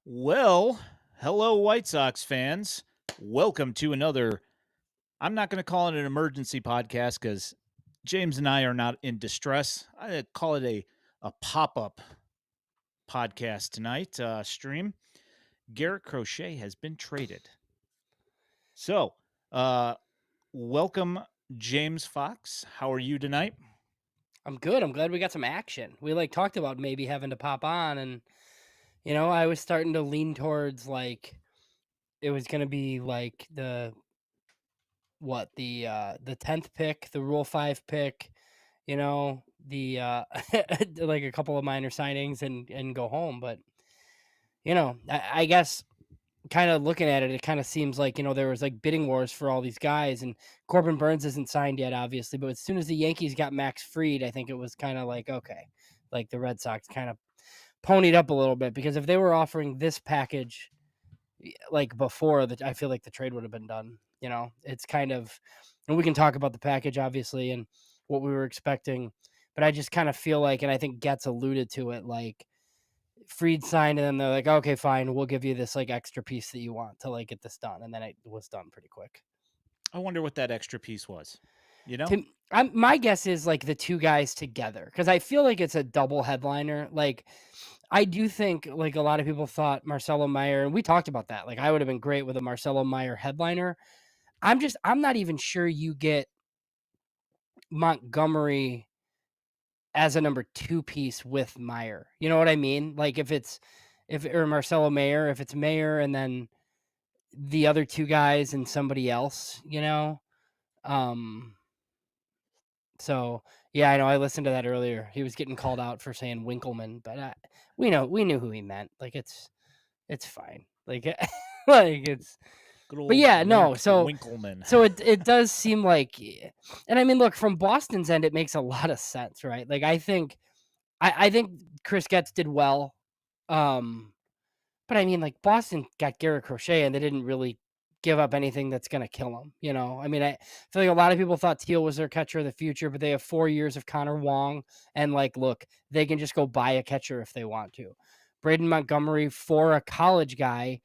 Well, hello, White Sox fans. Welcome to another. I'm not going to call it an emergency podcast because James and I are not in distress. I call it a pop up podcast tonight. Stream. Garrett Crochet has been traded. So, uh, welcome, James Fox. How are you tonight? I'm good. I'm glad we got some action. We talked about maybe having to pop on, and I was starting to lean towards it was going to be like the 10th pick, the Rule 5 pick, the like a couple of minor signings and go home, but I guess kind of looking at it, it kind of seems like, there was like bidding wars for all these guys, and Corbin Burns isn't signed yet, obviously, but as soon as the Yankees got Max Fried, I think it was kind of like, okay, like the Red Sox kind of ponied up a little bit, because if they were offering this package like before that, I feel like the trade would have been done. It's kind of, and we can talk about the package obviously and what we were expecting, but I just kind of feel like, and I think Getz alluded to it, like Fried signed and then they're like, okay, fine, we'll give you this like extra piece that you want to like get this done, and then it was done pretty quick. I wonder what that extra piece was. You know? To my guess is like the two guys together, because I feel like it's a double headliner. Like I do think like a lot of people thought Marcelo Meyer, and we talked about that. Like I would have been great with a Marcelo Meyer headliner. I'm not even sure you get Montgomery as a number 2 piece with Meyer. You know what I mean? Like if or Marcelo Mayer, if it's Mayer and then the other two guys and somebody else. Um So, yeah, I know I listened to that earlier. He was getting called out for saying Winkelman, but we knew who he meant. Like it's fine. Like like it's Good but old yeah, no. So Winkelman. so it does seem like, and I mean, look, from Boston's end, it makes a lot of sense, right? Like I think Chris Getz did well. Um but I mean, like, Boston got Garrett Crochet, and they didn't really give up anything that's gonna kill them. I mean, I feel like a lot of people thought Teel was their catcher of the future, but they have 4 years of Connor Wong, and, like, look, they can just go buy a catcher if they want to. Braden Montgomery, for a college guy,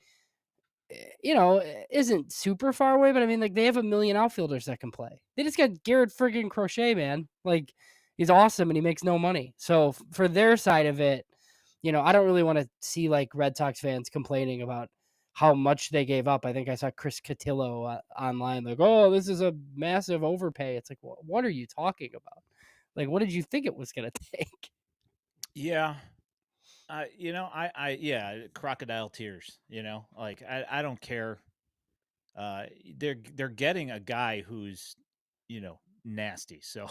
isn't super far away, but I mean, like, they have a million outfielders that can play. They just got Garrett friggin' Crochet, man. Like, he's awesome and he makes no money. So for their side of it, I don't really want to see like Red Sox fans complaining about how much they gave up. I think I saw Chris Cotillo online like, "Oh, this is a massive overpay." It's like, what are you talking about? Like, what did you think it was going to take? Yeah. Yeah, crocodile tears, like I don't care. They're getting a guy who's, nasty. So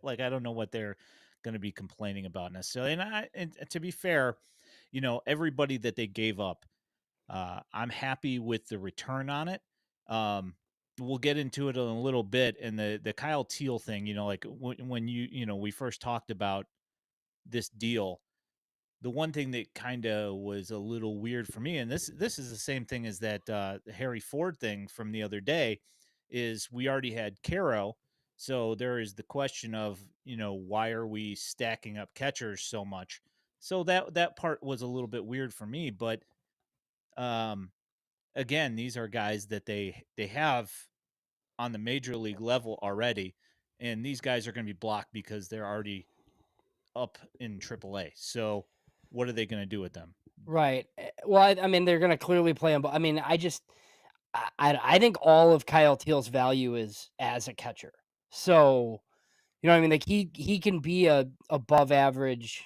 like, I don't know what they're going to be complaining about necessarily. And to be fair, everybody that they gave up, I'm happy with the return on it. Um, we'll get into it in a little bit. And the Kyle Teel thing, like when we first talked about this deal, the one thing that kind of was a little weird for me, and this is the same thing as that Harry Ford thing from the other day, is we already had Caro, so there is the question of why are we stacking up catchers so much? So that part was a little bit weird for me, but um, again, these are guys that they have on the major league level already, and these guys are going to be blocked because they're already up in AAA. So what are they going to do with them? Right. Well, I mean, they're going to clearly play him, but I mean, I think all of Kyle Teal's value is as a catcher. So, what I mean? Like he can be a above average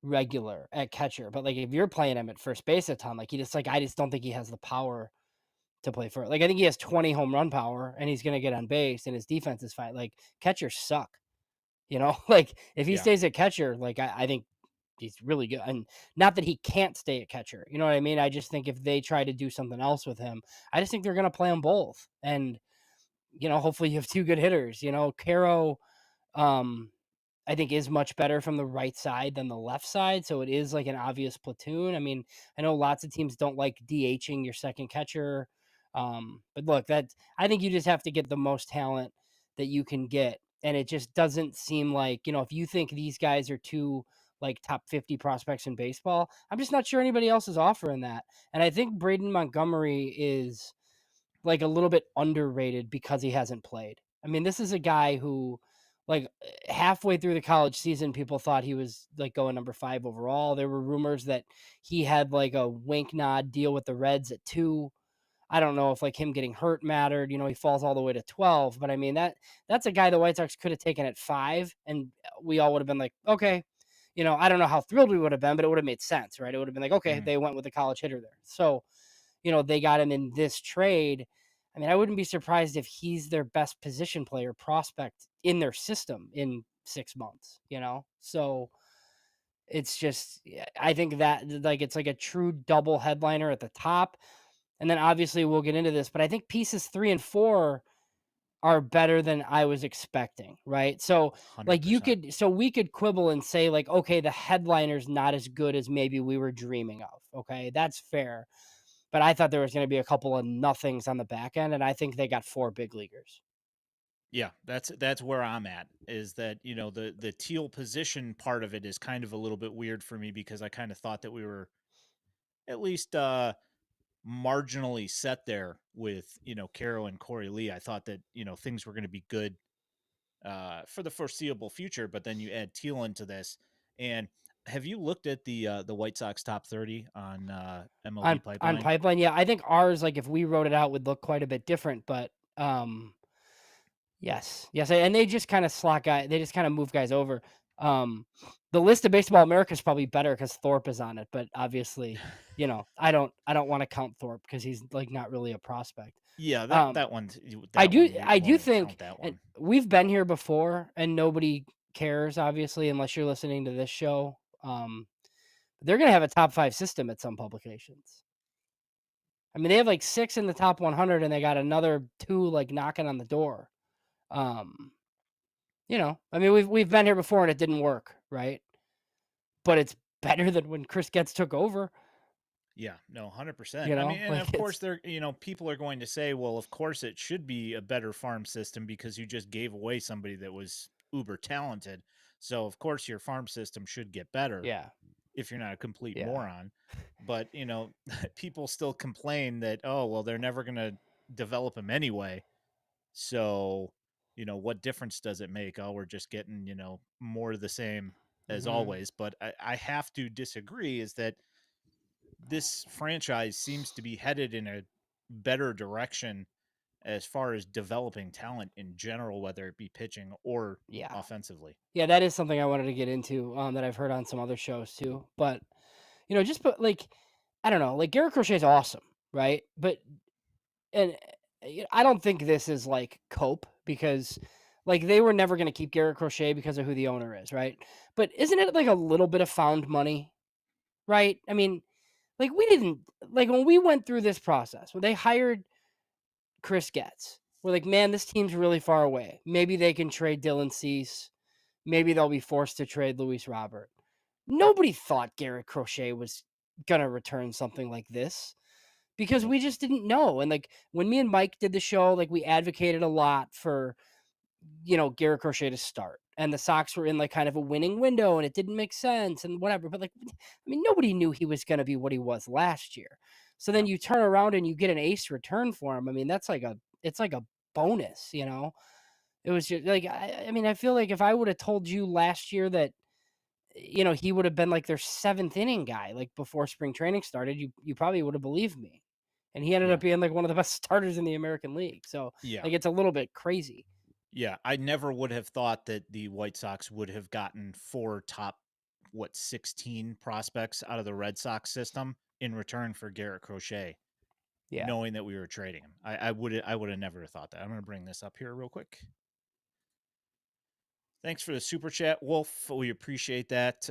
regular at catcher, but like if you're playing him at first base a ton, like I just don't think he has the power to play for. Like I think he has 20 home run power and he's gonna get on base and his defense is fine. Like catchers suck. Like if he Yeah. stays at catcher, like I think he's really good. And not that he can't stay at catcher. You know what I mean? I just think if they try to do something else with him, I just think they're gonna play them both. And hopefully you have two good hitters. Caro, um, I think is much better from the right side than the left side. So it is like an obvious platoon. I mean, I know lots of teams don't like DHing your second catcher. But look, I think you just have to get the most talent that you can get. And it just doesn't seem like, if you think these guys are too like top 50 prospects in baseball. I'm just not sure anybody else is offering that. And I think Braden Montgomery is like a little bit underrated because he hasn't played. I mean, this is a guy who, like, halfway through the college season, people thought he was like going number 5 overall. There were rumors that he had like a wink nod deal with the Reds at 2. I don't know if like him getting hurt mattered. He falls all the way to 12, but I mean that's a guy the White Sox could have taken at 5, and we all would have been like, okay. I don't know how thrilled we would have been, but it would have made sense, right? It would have been like, okay, Mhm. they went with a college hitter there. So, they got him in this trade. I mean, I wouldn't be surprised if he's their best position player prospect in their system in 6 months. So it's just, I think that like it's like a true double headliner at the top. And then obviously we'll get into this, but I think pieces 3 and 4 are better than I was expecting, right? So like 100%. we could quibble and say like, okay, the headliner's not as good as maybe we were dreaming of. Okay, that's fair. But I thought there was going to be a couple of nothings on the back end, and I think they got 4 big leaguers. Yeah, that's where I'm at, is that, the Teal position part of it is kind of a little bit weird for me because I kind of thought that we were at least marginally set there with, Caro and Corey Lee. I thought that, things were going to be good for the foreseeable future, but then you add Teal into this. And have you looked at the White Sox top 30 on MLB On Pipeline? pipeline, yeah, I think ours, like if we wrote it out, would look quite a bit different. But yes, and they just kind of they just kind of move guys over. The list of Baseball America is probably better because Thorpe is on it, but obviously, I don't want to count Thorpe because he's like not really a prospect. Yeah, that Um, that one I that do one you I won't do even think, count that and one. we've been here before, and nobody cares, obviously, unless you're listening to this show. They're gonna have a top 5 system at some publications. I mean, they have like 6 in the top 100, and they got another 2 like knocking on the door. Um, I mean, we've been here before and it didn't work, right? But it's better than when Chris Getz took over. Yeah, no, 100%. I mean, and Like of course, people are going to say, well, of course, it should be a better farm system because you just gave away somebody that was uber talented. So, of course, your farm system should get better yeah, if you're not a complete yeah, moron. But, people still complain that, oh, well, they're never going to develop him anyway. So, what difference does it make? Oh, we're just getting, more of the same as hmm always. But I have to disagree, is that this franchise seems to be headed in a better direction as far as developing talent in general, whether it be pitching or yeah, offensively. yeah. That is something I wanted to get into. That I've heard on some other shows too. But just put like, I don't know, like Garrett Crochet is awesome, right? But and I don't think this is like cope because like they were never going to keep Garrett Crochet because of who the owner is, right? But isn't it like a little bit of found money, right? I mean, like we didn't like when we went through this process when they hired Chris Getz. We're like, man, this team's really far away. Maybe they can trade Dylan Cease. Maybe they'll be forced to trade Luis Robert. Nobody thought Garrett Crochet was gonna return something like this because Nope. we just didn't know. And like when me and Mike did the show, like we advocated a lot for Garrett Crochet to start. And the Sox were in like kind of a winning window and it didn't make sense and whatever. But like, I mean, nobody knew he was going to be what he was last year. So then No. you turn around and you get an ace return for him. I mean, it's like a bonus, It was just like, I mean, I feel like if I would have told you last year that, he would have been like their 7th inning guy, like before spring training started, you probably would have believed me. And he ended Yeah. up being like one of the best starters in the American League. So Yeah. like, it's a little bit crazy. Yeah. I never would have thought that the White Sox would have gotten 4 top, 16 prospects out of the Red Sox system in return for Garrett Crochet, Yeah. knowing that we were trading him. I would have never thought that. I'm going to bring this up here real quick. Thanks for the super chat, Wolf. We appreciate that.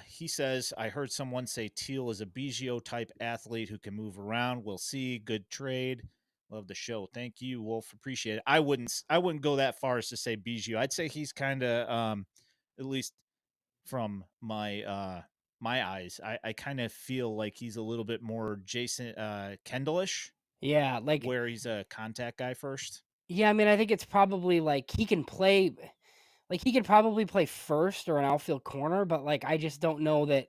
He says, I heard someone say Teal is a Biggio type athlete who can move around. We'll see. Good trade. Love the show. Thank you, Wolf. Appreciate it. I wouldn't go that far as to say Biggio. I'd say he's kind of at least from my eyes, I kind of feel like he's a little bit more Jason Kendallish, Yeah, where he's a contact guy first. I mean, I think it's probably like he can play. Like, he could probably play first or an outfield corner, but, like, I just don't know that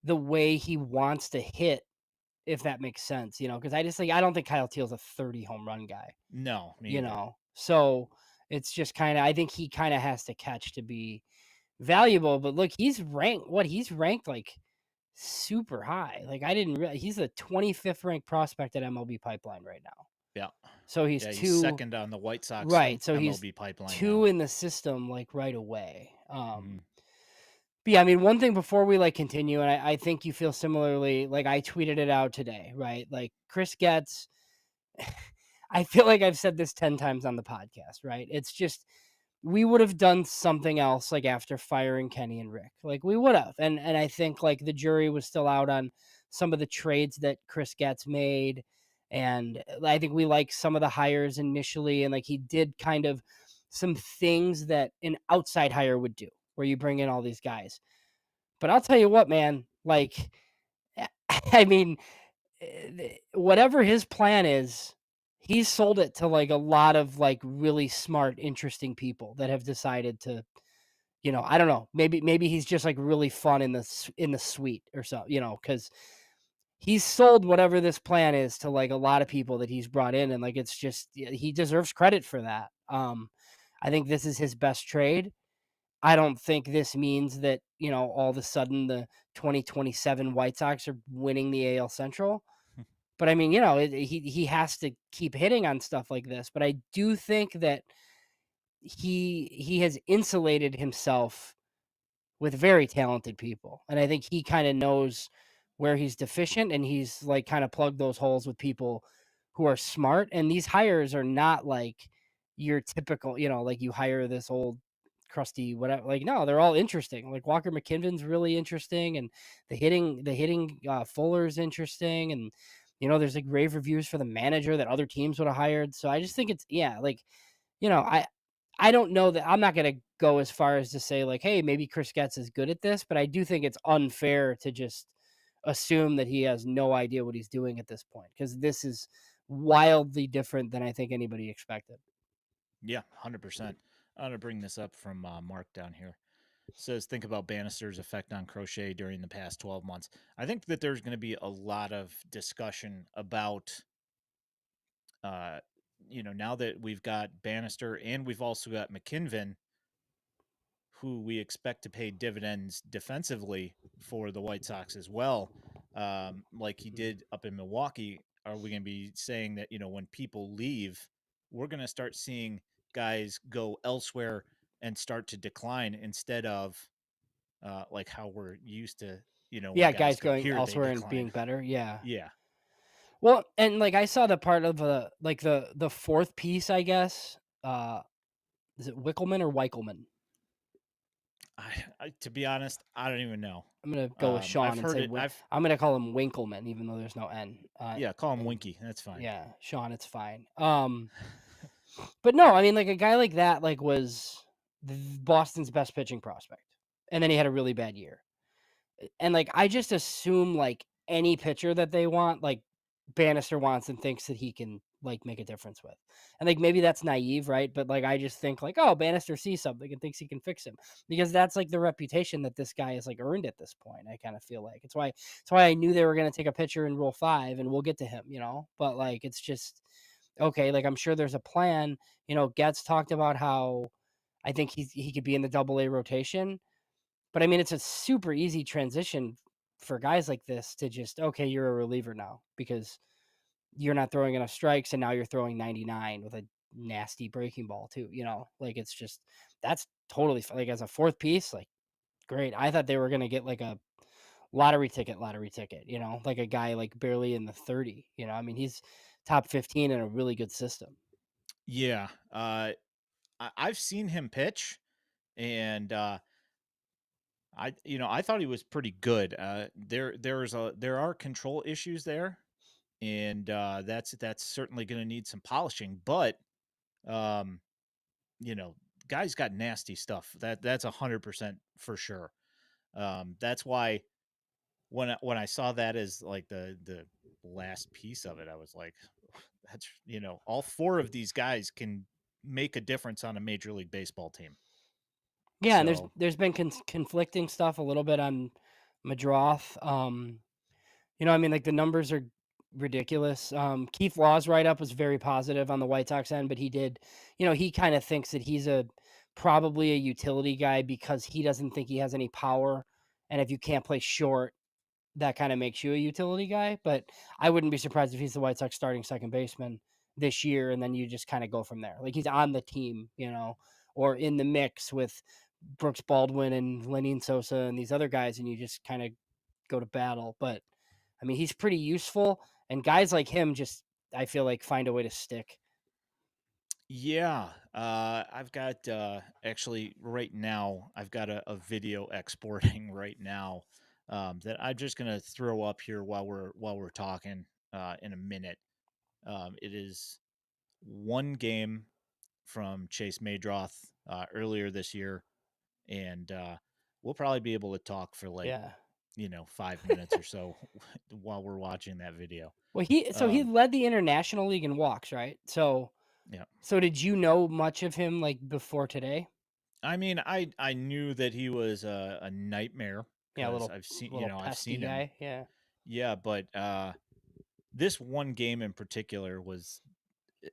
the way he wants to hit, if that makes sense, because I just think I don't think Kyle Teel's a 30 home run guy, No, me you either. know? So, it's just kinda I think he kinda has to catch to be valuable, but look, he's ranked, like, super high. Like, I didn't realize he's the 25th ranked prospect at MLB Pipeline right now. Yeah. So he's Yeah, he's 2 second on the White Sox right, so he's MLB pipeline 2 now. in the system, like, right away. Mhm. But yeah, I mean, one thing before we, like, continue, and I think you feel similarly, like, I tweeted it out today, right? Like, Chris Getz I feel like I've said this 10 times on the podcast, right? It's just we would have done something else, like, after firing Kenny and Rick. Like, we would have, and I think, like, the jury was still out on some of the trades that Chris Getz made, and I think we like some of the hires initially, and, like, he did kind of some things that an outside hire would do, where you bring in all these guys. But I'll tell you what, man, like, I mean, whatever his plan is, he's sold it to, like, a lot of, like, really smart, interesting people that have decided to, I don't know, maybe he's just, like, really fun in the suite or so, because he's sold whatever this plan is to, like, a lot of people that he's brought in, and, like, it's just he deserves credit for that. I think this is his best trade. I don't think this means that, all of a sudden the 2027 White Sox are winning the AL Central. But I mean, he has to keep hitting on stuff like this. But I do think that he has insulated himself with very talented people. And I think he kind of knows where he's deficient, and he's like kind of plugged those holes with people who are smart. And these hires are not like your typical, like you hire this old crusty whatever. Like, no, they're all interesting. Like Walker McKinven's really interesting, and the hitting Fuller's interesting, and there's like rave reviews for the manager that other teams would have hired. So I just think it's yeah, like you know, I don't know that I'm not going to go as far as to say like, hey, maybe Chris Getz is good at this, but I do think it's unfair to just assume that he has no idea what he's doing at this point, because this is wildly different than I think anybody expected. Yeah, 100%. I'm going to bring this up from Mark down here. Says, think about Bannister's effect on Crochet during the past 12 months. I think that there's going to be a lot of discussion about, uh, now that we've got Bannister and we've also got McKinven, who we expect to pay dividends defensively for the White Sox as well, like he did up in Milwaukee. Are we going to be saying that, when people leave, we're going to start seeing guys go elsewhere and start to decline instead of like how we're used to, when Yeah, guys guys come going here, they elsewhere and decline. being better. Yeah. Yeah. Well, and like I saw the part of like the fourth piece, I guess. Is it Wickelman or Weichelman? To be honest, I don't even know. I'm gonna go with I've Sean and heard say it. I'm gonna call him Winkelman, even though there's no N. Yeah, call him And Winky. That's fine. yeah, Sean, it's fine. But no, I mean, like a guy like that, like was Boston's best pitching prospect, and then he had a really bad year. And like I just assume like any pitcher that they want, like Bannister wants and thinks that he can like make a difference with. And like maybe that's naive, right? But like I just think like, oh, Bannister sees something and thinks he can fix him, because that's like the reputation that this guy has like earned at this point. I kind of feel like it's why I knew they were gonna take a pitcher in Rule 5, and we'll get to him, But like it's just okay, like I'm sure there's a plan. Getz talked about how I think he could be in the AA rotation, but I mean, it's a super easy transition for guys like this to just, okay, you're a reliever now because you're not throwing enough strikes, and now you're throwing 99 with a nasty breaking ball too, like it's just that's totally like as a fourth piece, like great. I thought they were going to get like a lottery ticket, like a guy like barely in the 30, I mean, he's top 15 in a really good system. Yeah. I've seen him pitch, and I thought he was pretty good. There are control issues there, and that's certainly going to need some polishing. But um, you know, guy's got nasty stuff. That's 100% for sure. That's why when I saw that as like the last piece of it, I was like, that's all four of these guys can make a difference on a Major League Baseball team. Yeah, and So there's been conflicting stuff a little bit on Meidroth. I mean, like the numbers are ridiculous. Keith Law's write up was very positive on the White Sox end, but he did, he kind of thinks that he's probably a utility guy because he doesn't think he has any power, and if you can't play short, that kind of makes you a utility guy. But I wouldn't be surprised if he's the White Sox starting second baseman this year, and then you just kind of go from there. Like he's on the team, or in the mix with Brooks Baldwin and Lenyn Sosa and these other guys, and you just kind of go to battle. But I mean, he's pretty useful, and guys like him just, I feel like, find a way to stick. yeah, I've got actually right now. I've got a video exporting right now that I'm just gonna throw up here while we're talking in a minute. It is one game from Chase Meidroth earlier this year, and we'll probably be able to talk for like Yeah. 5 minutes or so while we're watching that video. Well, he Um, led the International League in walks, right? yeah, So did you know much of him like before today? I mean, I knew that he was a nightmare Yeah, a because I've seen I've pesky seen him. guy. Yeah. Yeah, but this one game in particular was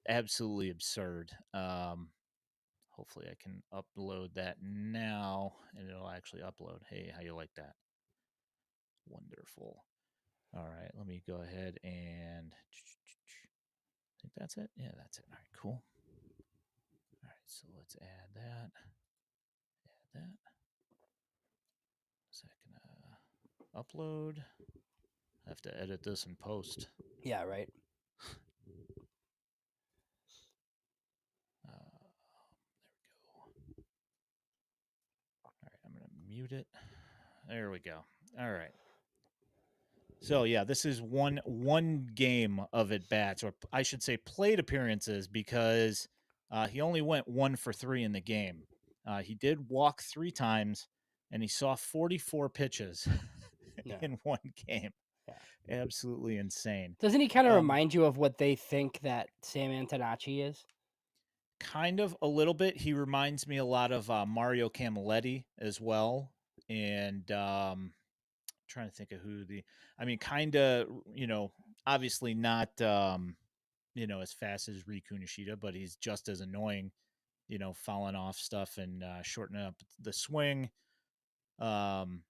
absolutely absurd. Hopefully, I can upload that now, and it'll actually upload. Hey, how you like that? Wonderful. All right, let me go ahead and I think that's it. Yeah, that's it. All right, cool. All right, so let's add that. Add that. Second upload. I have to edit this in post. Yeah, right. There we go. All right, I'm gonna mute it. There we go. All right. So yeah, this is one game of at bats, or I should say plate appearances, because he only went 1 for 3 in the game. He did walk 3 times, and he saw 44 pitches Yeah. in one game. Yeah. Absolutely insane. Doesn't he kind of Um, remind you of what they think that Sam Antonacci is? kind of a little bit. He reminds me a lot of Mario Camilletti as well, and trying to think of who the. I mean, kind of, obviously not, as fast as Riku Nishida, but he's just as annoying, fouling off stuff and shortening up the swing. Um,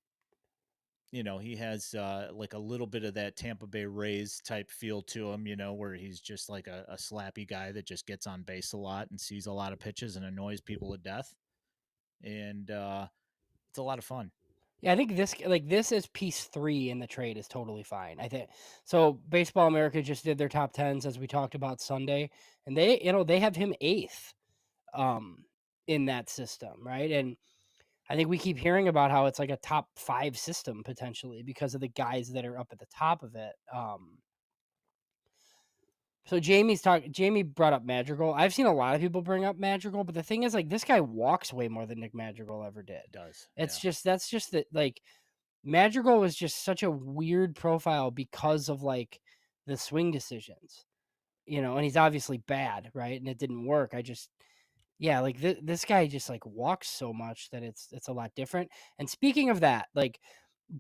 he has like a little bit of that Tampa Bay Rays type feel to him, where he's just like a slappy guy that just gets on base a lot and sees a lot of pitches and annoys people to death. And it's a lot of fun. Yeah, I think this is piece 3 in the trade is totally fine. I think so. Baseball America just did their top tens as we talked about Sunday, and they have him 8th um in that system, right? And I think we keep hearing about how it's like a top 5 system potentially because of the guys that are up at the top of it. So Jamie brought up Madrigal. I've seen a lot of people bring up Madrigal, but the thing is, like, this guy walks way more than Nick Madrigal ever did. Does. It's Yeah. just that's just that, like, Madrigal was just such a weird profile because of like the swing decisions, and he's obviously bad, right? And it didn't work. Yeah, like this guy just like walks so much that it's a lot different. And speaking of that, like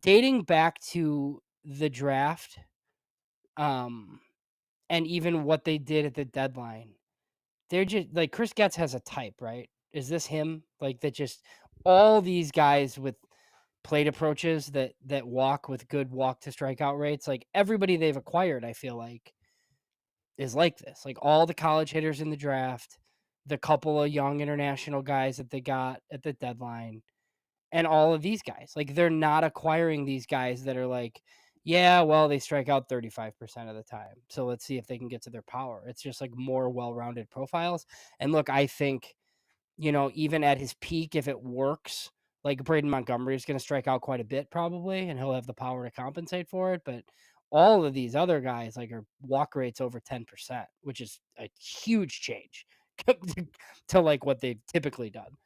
dating back to the draft, um, and even what they did at the deadline, they're just like Chris Getz has a type, right? Is this him? Like that just all these guys with plate approaches that walk with good walk to strikeout rates, like everybody they've acquired, I feel like is like this. Like all the college hitters in the draft, the couple of young international guys that they got at the deadline, and all of these guys. Like they're not acquiring these guys that are like, yeah, well, they strike out 35% of the time. So let's see if they can get to their power. It's just like more well-rounded profiles. And look, I think, even at his peak, if it works, like Braden Montgomery is going to strike out quite a bit probably, and he'll have the power to compensate for it. But all of these other guys like are walk rates over 10%, which is a huge change to like what they've typically done.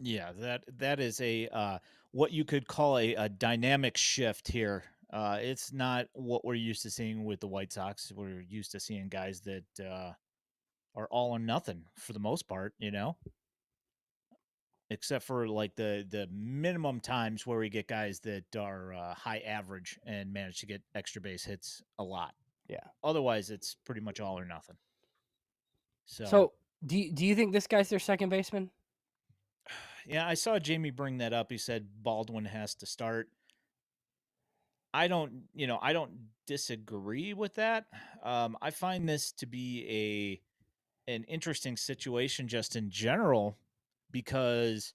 Yeah, that is a what you could call a dynamic shift here. It's not what we're used to seeing with the White Sox. We're used to seeing guys that are all or nothing for the most part. except for like the minimum times where we get guys that are high average and manage to get extra base hits a lot. Yeah. Otherwise, it's pretty much all or nothing. So So do you think this guy's their second baseman? yeah, I saw Jamie bring that up. He said Baldwin has to start. I don't disagree with that. I find this to be an interesting situation just in general because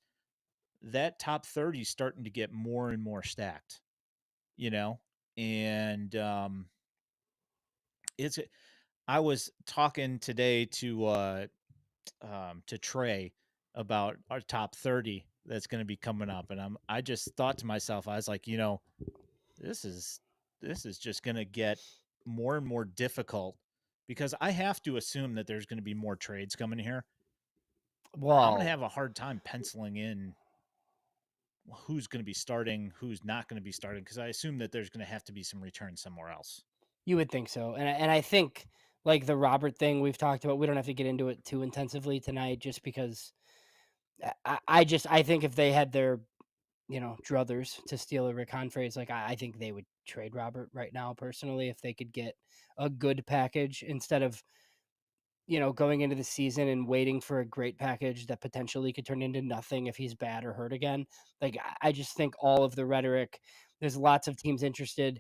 that top 30 is starting to get more and more stacked, you know? And it's I was talking today to Trey about our top 30 that's going to be coming up and I just thought to myself, I was like, this is this is just going to get more and more difficult because I have to assume that there's going to be more trades coming here. I'm going to Well, have a hard time penciling in who's going to be starting, who's not going to be starting because I assume that there's going to have to be some return somewhere else. you would think so. And I think like the Robert thing we've talked about, we don't have to get into it too intensively tonight just because I think if they had their, druthers to steal a Rick Hahn phrase, like I think they would trade Robert right now personally if they could get a good package instead of going into the season and waiting for a great package that potentially could turn into nothing if he's bad or hurt again. Like, I just think all of the rhetoric, there's lots of teams interested.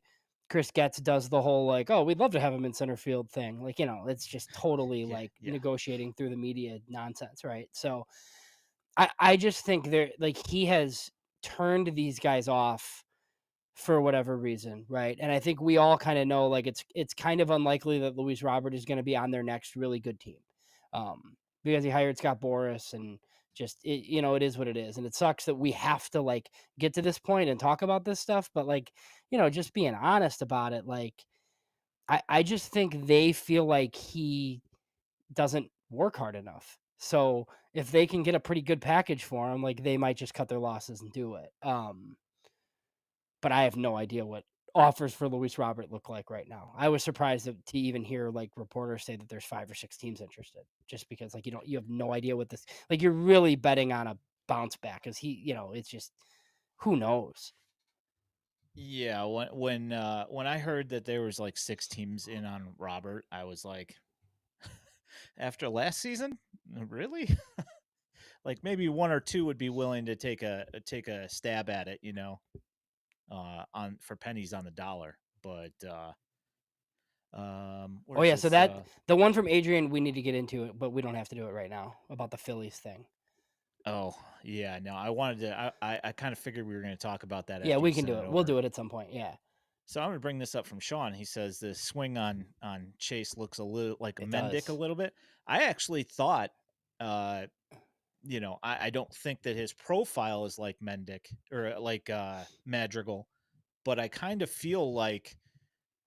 Chris Getz does the whole like, oh, we'd love to have him in center field thing. Like, it's just totally Yeah, like yeah. negotiating through the media nonsense, right? So I just think he has turned these guys off for whatever reason, right? And I think we all kind of know like it's kind of unlikely that Luis Robert is going to be on their next really good team, because he hired Scott Boras and just it is what it is, and it sucks that we have to like get to this point and talk about this stuff. But like just being honest about it, like I just think they feel like he doesn't work hard enough. So if they can get a pretty good package for him, like they might just cut their losses and do it. But I have no idea what offers for Luis Robert look like right now. I was surprised to even hear like reporters say that there's 5 or 6 teams interested, just because like you have no idea what this like you're really betting on a bounce back because it's just who knows. Yeah, when I heard that there was like 6 teams in on Robert, I was like, after last season, really? Like maybe one or two would be willing to take a stab at it, on for pennies on the dollar. But Oh where's yeah, so this? that the one from Adrian we need to get into it, but we don't have to do it right now about the Phillies thing. Oh yeah, no, I wanted to. I kind of figured we were going to talk about that Yeah, after you we can sent do it it. We'll over. do it at some point. Yeah, So I'm going to bring this up from Sean. He says the swing on Chase looks a little like it Mendick a does. little bit. I actually thought, I don't think that his profile is like Mendick or like Madrigal, but I kind of feel like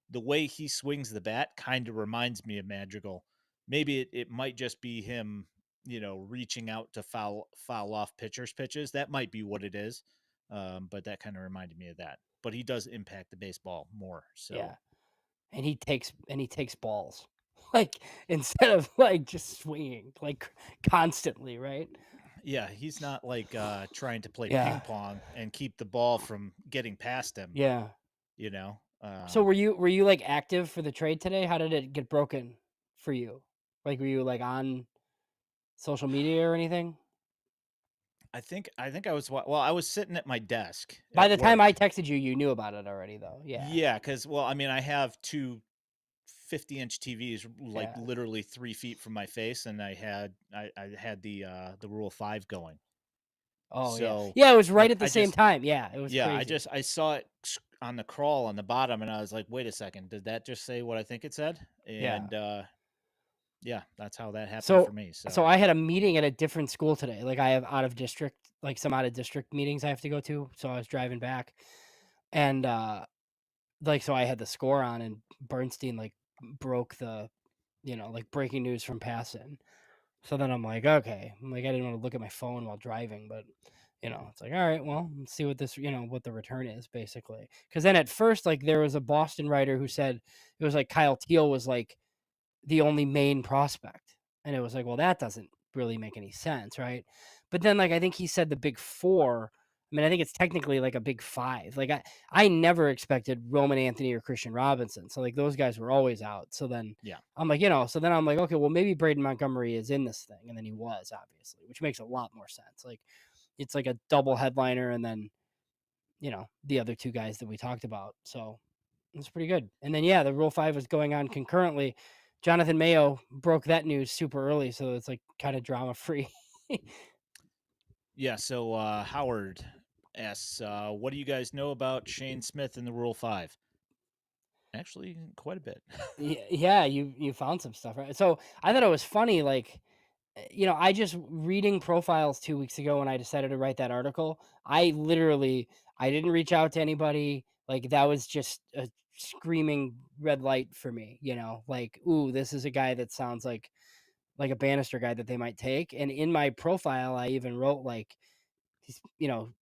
the way he swings the bat kind of reminds me of Madrigal. Maybe it might just be him, reaching out to foul off pitchers' pitches. That might be what it is. But that kind of reminded me of that. But he does impact the baseball more. So Yeah. And he takes balls. Like instead of like just swinging like constantly, right? yeah, he's not like trying to play ping Yeah. pong and keep the ball from getting past him. Yeah. You know, So were you like active for the trade today? How did it get broken for you? Like were you like on social media or anything? I think I was well. I was sitting at my desk By at the time I work. texted you, you knew about it already though. Yeah. Yeah, because I mean, I have two 50-inch TVs like Yeah. literally 3 feet from my face, and I had the Rule 5 going. Oh yeah. So, Yeah, it was right like, at the same time. Yeah, it was yeah, crazy. I saw it on the crawl on the bottom, and I was like, wait a second, did that just say what I think it said? Yeah. And yeah, that's how that happened for So me. so So, I had a meeting at a different school today. Like I have some out of district meetings I have to go to. So I was driving back and like so I had the score on and Bernstein like broke the like breaking news from Passon. So then I'm like, okay. I'm like I didn't want to look at my phone while driving, but it's like, all right, well, let's see what this, what the return is basically. Cuz then at first like there was a Boston writer who said it was like Kyle Teel was like the only main prospect. And it was like, well, that doesn't really make any sense, right? but then, like, I think he said the big 4. I mean, I think it's technically like a big 5. Like, I never expected Roman Anthony or Christian Robinson. So, like, those guys were always out. So then Yeah. I'm like, so then I'm like, okay, well, maybe Braden Montgomery is in this thing. And then he was, obviously, which makes a lot more sense. Like, it's like a double headliner and then, the other 2 guys that we talked about. So it's pretty good. And then, yeah, the Rule 5 was going on concurrently. Jonathan Mayo broke that news super early. So it's like kind of drama free. Yeah. So Howard asks, what do you guys know about Shane Smith in the Rule 5? Actually, quite a bit. Yeah, you found some stuff, right? So I thought it was funny, like, I just reading profiles 2 weeks ago when I decided to write that article. I didn't reach out to anybody. Like, that was just a screaming red light for me. Like, ooh, this is a guy that sounds like a Bannister guy that they might take. And in my profile, I even wrote like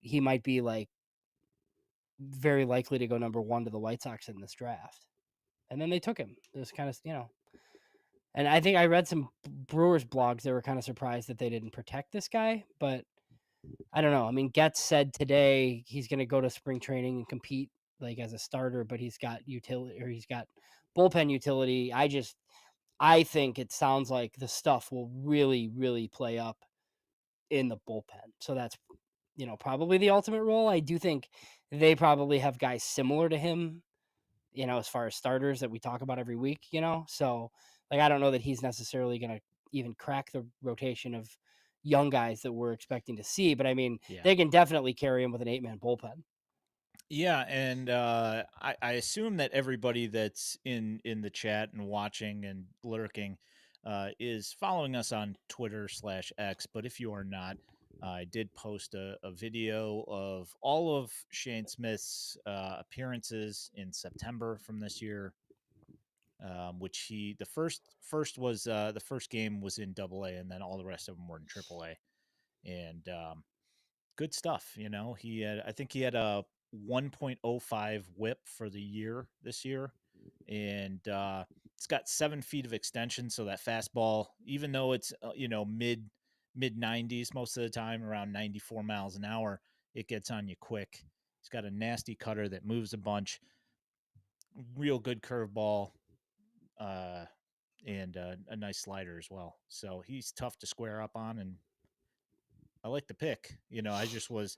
he might be like very likely to go number 1 to the White Sox in this draft. And then they took him. It was kind of, and I think I read some Brewers blogs that were kind of surprised that they didn't protect this guy, but I don't know. I mean, Getz said today he's going to go to spring training and compete like as a starter, but he's got utility or he's got bullpen utility. I think it sounds like the stuff will really, really play up in the bullpen. So that's, probably the ultimate role. I do think they probably have guys similar to him, as far as starters that we talk about every week. So, like, I don't know that he's necessarily going to even crack the rotation of young guys that we're expecting to see. But I mean, Yeah. they can definitely carry him with an 8-man bullpen. Yeah, and I assume that everybody that's in the chat and watching and lurking is following us on Twitter/X. But if you are not, I did post a video of all of Shane Smith's appearances in September from this year, which the first was the first game was in Double A, and then all the rest of them were in Triple A, and good stuff. I think he had a 1.05 whip for the year this year, and it's got 7 feet of extension. So that fastball, even though it's mid 90s most of the time, around 94 miles an hour, it gets on you quick. It's got a nasty cutter that moves a bunch, real good curveball, uh, and a nice slider as well. So he's tough to square up on, and I like the pick. I just was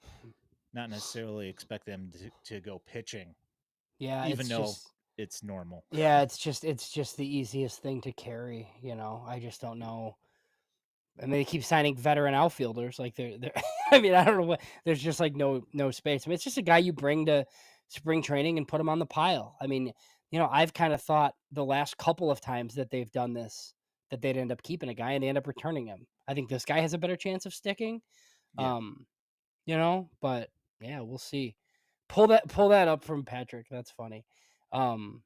not necessarily expect them to go pitching, Yeah, even though it's normal. it's just the easiest thing to carry. I just don't know. I mean, they keep signing veteran outfielders. Like they're I mean, I don't know what. There's just like no space. I mean, it's just a guy you bring to spring training and put him on the pile. I mean, I've kind of thought the last couple of times that they've done this that they'd end up keeping a guy and they end up returning him. I think this guy has a better chance of sticking. Yeah. But yeah, we'll see. Pull that up from Patrick. That's funny. Um,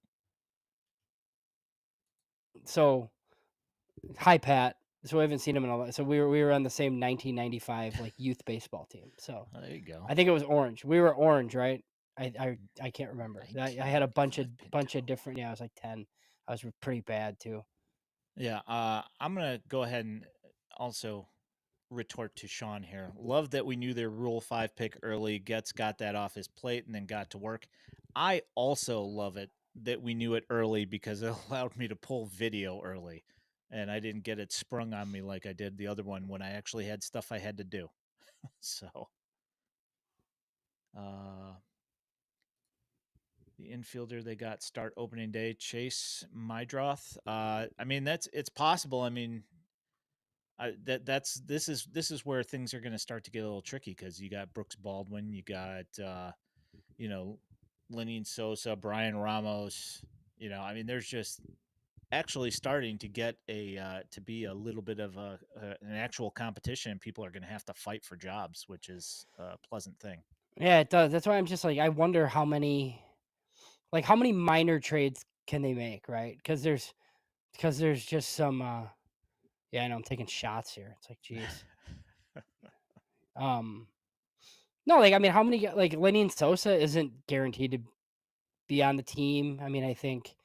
so hi Pat. So we haven't seen him in a lot. So we were on the same 1995 like youth baseball team. So Oh, there you go. I think it was orange. We were orange, right? I can't remember. I had a bunch of 1995 Pinto. different. Yeah, I was like 10. I was pretty bad too. Yeah. I'm gonna go ahead and also retort to Sean here. Love that we knew their Rule 5 pick early. Getz got that off his plate and then got to work. I also love it that we knew it early because it allowed me to pull video early, and I didn't get it sprung on me like I did the other one when I actually had stuff I had to do. So, uh, the infielder they got start opening day, Chase Meidroth. I mean, it's possible. I mean, this is where things are going to start to get a little tricky because you got Brooks Baldwin, you got you know Lenny Sosa, Brian Ramos. I mean, there's just actually starting to get to be a little bit of an actual competition. People are going to have to fight for jobs, which is a pleasant thing. Yeah, it does. That's why I'm just like I wonder how many minor trades can they make, right? Because there's just some. Yeah, I know I'm taking shots here. It's like, geez. Um, no, like I mean, how many like Lenny and Sosa isn't guaranteed to be on the team. I mean, I think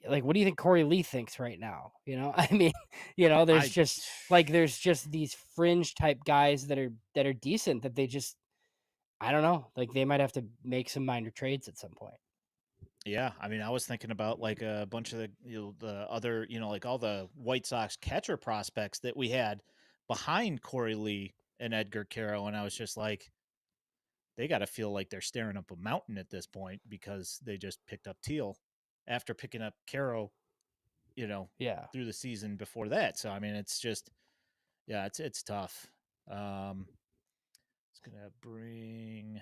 like, what do you think Corey Lee thinks right now? I mean, there's I just these fringe type guys that are decent that they just, I don't know, like they might have to make some minor trades at some point. Yeah, I mean, I was thinking about like a bunch of the other, like all the White Sox catcher prospects that we had behind Corey Lee and Edgar Caro, and I was just like, they got to feel like they're staring up a mountain at this point because they just picked up Teel after picking up Caro, you know, Yeah. through the season before that. So I mean, it's just, yeah, it's tough. It's gonna bring.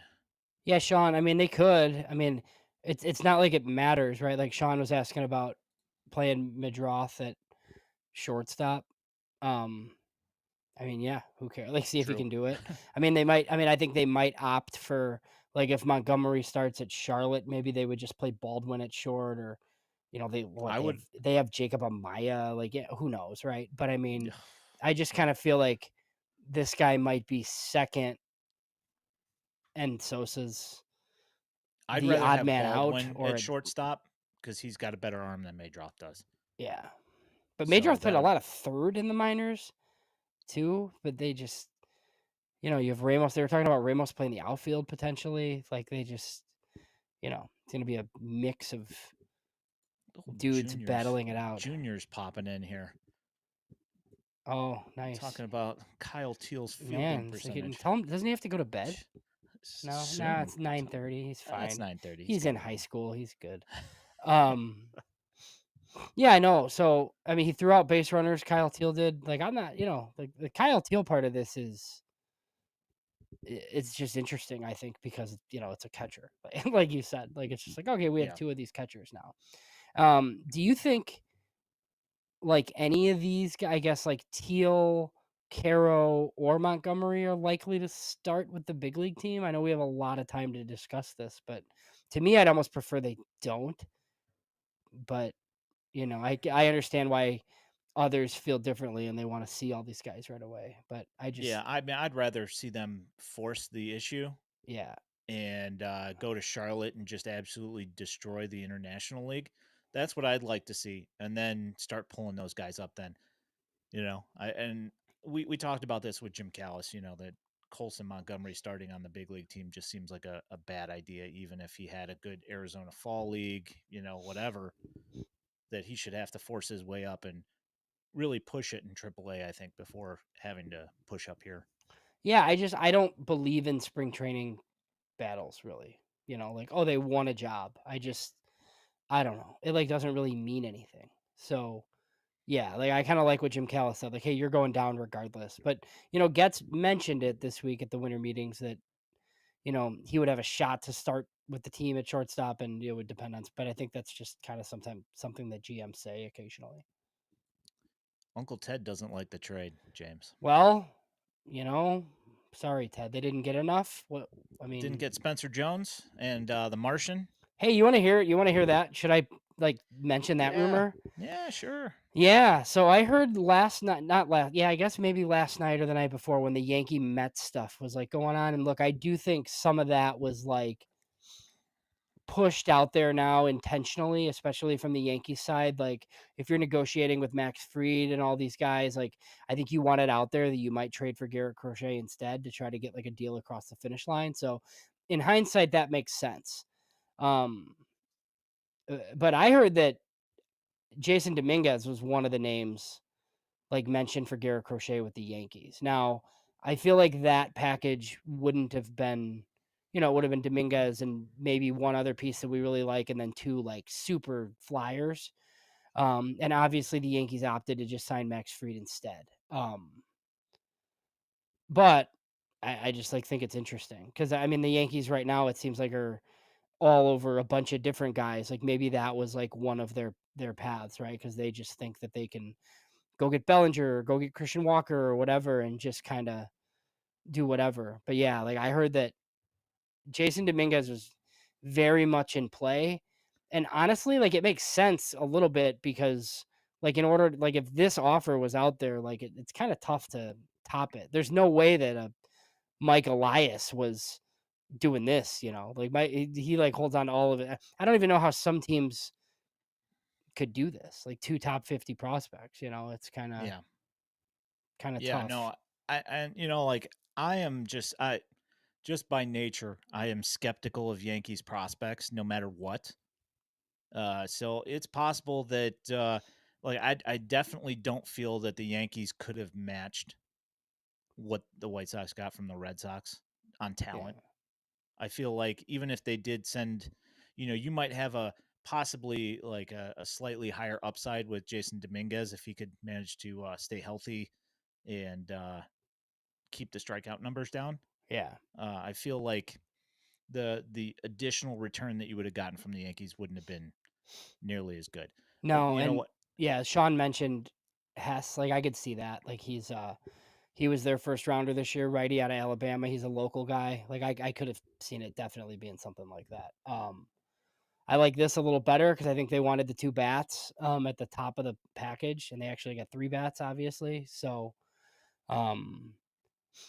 Yeah, Sean. I mean, they could. I mean, it's not like it matters, right? Like Sean was asking about playing Meidroth at shortstop. Um, I mean, yeah, who cares? Like, see if he True. can do it. I mean, they might. I mean, I think they might opt for, like, if Montgomery starts at Charlotte, maybe they would just play Baldwin at short, or I would. they have Jacob Amaya. Like, yeah, who knows, right? But I mean, I just kind of feel like this guy might be second, and Sosa's I'd the rather odd have man out, Baldwin or at shortstop because he's got a better arm than Meidroth does. yeah. But So Meidroth played a that lot of third in the minors too. But they just, you have Ramos. They were talking about Ramos playing the outfield potentially. Like they just, it's going to be a mix of dudes battling it out. juniors popping in here. Oh, nice. Talking about Kyle Teel's fielding Man, percentage. tell him, doesn't he have to go to bed? No, Soon. it's 9:30. He's fine. It's 9:30. He's in high school. He's good. Yeah, I know. So, I mean, he threw out base runners. Kyle Teel did. Like, I'm not, like the Kyle Teel part of this is, it's just interesting, I think, because it's a catcher, like you said. Like, it's just like, okay, we have Yeah. two of these catchers now. Do you think like any of these, I guess, like Teel, Caro, or Montgomery are likely to start with the big league team? I know we have a lot of time to discuss this, but to me, I'd almost prefer they don't. But I understand why others feel differently and they want to see all these guys right away. But Yeah, I mean, I'd rather see them force the issue yeah, and go to Charlotte and just absolutely destroy the International League. That's what I'd like to see, and then start pulling those guys up. Then, we talked about this with Jim Callis. That Colson Montgomery starting on the big league team just seems like a bad idea, even if he had a good Arizona Fall League, whatever. That he should have to force his way up and really push it in AAA, I think, before having to push up here. yeah. I don't believe in spring training battles really. Like, oh, they won a job. I don't know. It like doesn't really mean anything. So yeah, like I kind of like what Jim Callis said. Like, hey, you're going down regardless. But Getz mentioned it this week at the winter meetings that he would have a shot to start with the team at shortstop, and it would depend on. But I think that's just kind of sometimes something that GMs say occasionally. Uncle Ted doesn't like the trade, James. Well, sorry, Ted, they didn't get enough. What I Didn't mean, get Spencer Jones and the Martian. hey, you want to hear? You want to hear that? Should I like mention that Yeah. rumor? Yeah, sure. Yeah, so I heard last night, not last, yeah, I guess maybe last night or the night before when the Yankee Mets stuff was like going on. And look, I do think some of that was like pushed out there now intentionally, especially from the Yankees side. Like, if you're negotiating with Max Fried and all these guys, like, I think you want it out there that you might trade for Garrett Crochet instead to try to get like a deal across the finish line. So, in hindsight, that makes sense. But I heard that Jason Dominguez was one of the names like mentioned for Garrett Crochet with the Yankees. Now, I feel like that package wouldn't have been, it would have been Dominguez and maybe one other piece that we really like, and then two like super flyers. And obviously the Yankees opted to just sign Max Fried instead. But I just like think it's interesting because I mean the Yankees right now it seems like are all over a bunch of different guys. Like maybe that was like one of their paths, right? Because they just think that they can go get Bellinger or go get Christian Walker or whatever and just kind of do whatever. But yeah, like I heard that Jason Dominguez was very much in play. And honestly, like it makes sense a little bit because like in order like if this offer was out there, like it's kind of tough to top it. There's no way that a Mike Elias was doing this, like he like holds on to all of it. I don't even know how some teams could do this. Like 2 top 50 prospects, it's Yeah. kind of Yeah, tough. no, and like I am just by nature, I am skeptical of Yankees prospects no matter what. So it's possible that like I definitely don't feel that the Yankees could have matched what the White Sox got from the Red Sox on Yeah. talent. I feel like even if they did send, you might have a possibly like a slightly higher upside with Jason Dominguez if he could manage to stay healthy and keep the strikeout numbers down. Yeah. I feel like the additional return that you would have gotten from the Yankees wouldn't have been nearly as good. But No, you know and what? yeah, Sean mentioned Hess. Like I could see that. Like he was their first rounder this year, righty out of Alabama. He's a local guy. Like I could have seen it definitely being something like that. I like this a little better because I think they wanted the 2 bats at the top of the package, and they actually got 3 bats, obviously. So, um,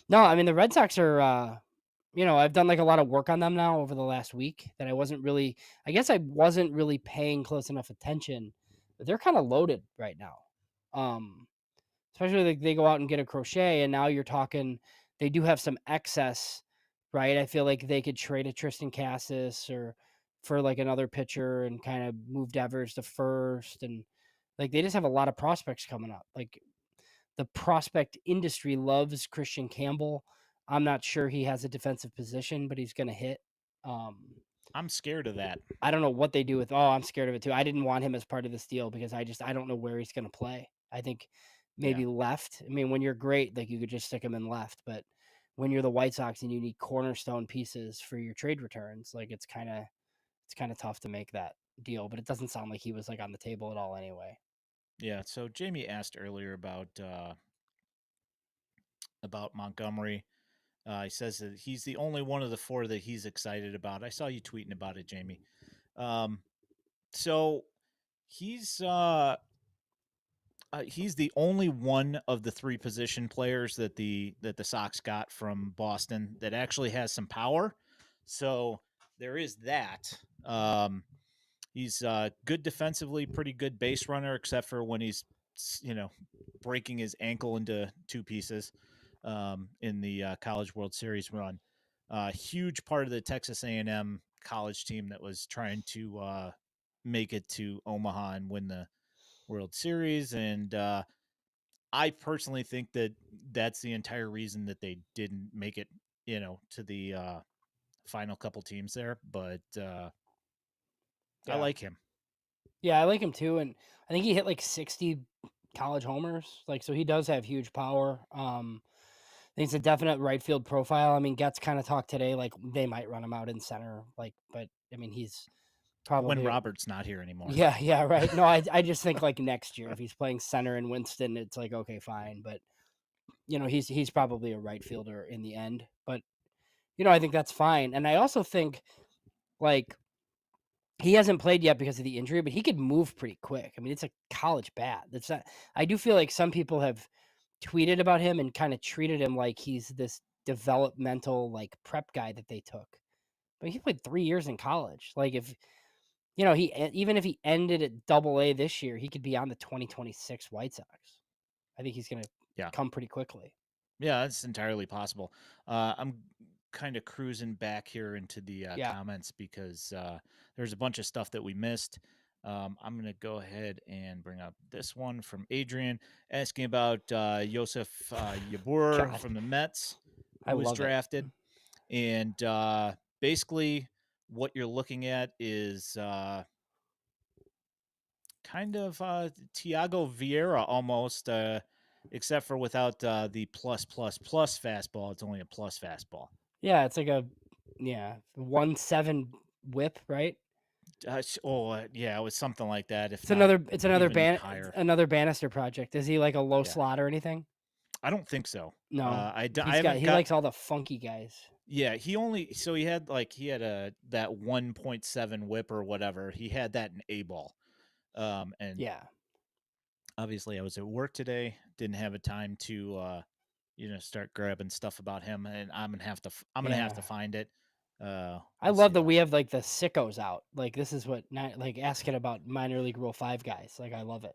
no, I mean the Red Sox are. I've done like a lot of work on them now over the last week that I guess I wasn't really paying close enough attention. But they're kind of loaded right now. Um, Especially like they go out and get a Crochet, and now you're talking they do have some excess, right? I feel like they could trade a Tristan Cassis or for like another pitcher and kind of move Devers to first, and like they just have a lot of prospects coming up. Like the prospect industry loves Christian Campbell. I'm not sure he has a defensive position, but he's going to hit. Um, I'm scared of that. I don't know what they do with. Oh, I'm scared of it too. I didn't want him as part of this deal because I don't know where he's going to play. I think Yeah. maybe left. I mean, when you're great, like you could just stick him in left, but when you're the White Sox and you need cornerstone pieces for your trade returns, like it's kind of tough to make that deal. But it doesn't sound like he was like on the table at all anyway. Yeah. So Jamie asked earlier about Montgomery. He says that he's the only one of the 4 that he's excited about. I saw you tweeting about it, Jamie. Um, so he's he's the only one of the 3 position players that the Sox got from Boston that actually has some power. So there is that. He's good defensively, pretty good base runner, except for when he's you know breaking his ankle into 2 pieces in the College World Series run. Huge part of the Texas A&M college team that was trying to make it to Omaha and win the World Series, and I personally think that that's the entire reason that they didn't make it, to the final couple teams there. But I Yeah. like him. Yeah, I like him too, and I think he hit like 60 college homers. Like, so he does have huge power. I think it's a definite right field profile. I mean, Getz kind of talked today, like they might run him out in center, like, but I mean, he's When probably, Robert's not here anymore. yeah, yeah, right. No, I just think like next year if he's playing center in Winston, it's like okay, fine, but he's probably a right fielder in the end, but I think that's fine, and I also think like he hasn't played yet because of the injury, but he could move pretty quick. I mean, it's a college bat. That's not. I do feel like some people have tweeted about him and kind of treated him like he's this developmental like prep guy that they took. But he played 3 years in college. Like if even if he ended at Double A this year, he could be on the 2026 White Sox. I think he's going to Yeah. come pretty quickly. Yeah, that's entirely possible. I'm kind of cruising back here into the Yeah, comments because there's a bunch of stuff that we missed. I'm going to go ahead and bring up this one from Adrian asking about Joseph Yabbour God, from the Mets, I who was love it. drafted. And basically, what you're looking at is kind of Tiago Vieira almost, except for without the plus fastball. It's only a plus fastball. Yeah, it's like a 1.7 whip, right? Yeah, it was something like that, if It's not another even it's higher. another Bannister project. Is he like a low Yeah, slot or anything? I don't think so. No. I haven't He got. likes all the funky guys. Yeah, he had a that 1.7 whip or whatever. He had that in A ball. And Yeah. obviously I was at work today, didn't have a time to start grabbing stuff about him, and I'm gonna have to Yeah. find it. I We'll love see that though. we have like the sickos out. Like this is what like asking about minor league Rule 5 guys. Like I love it.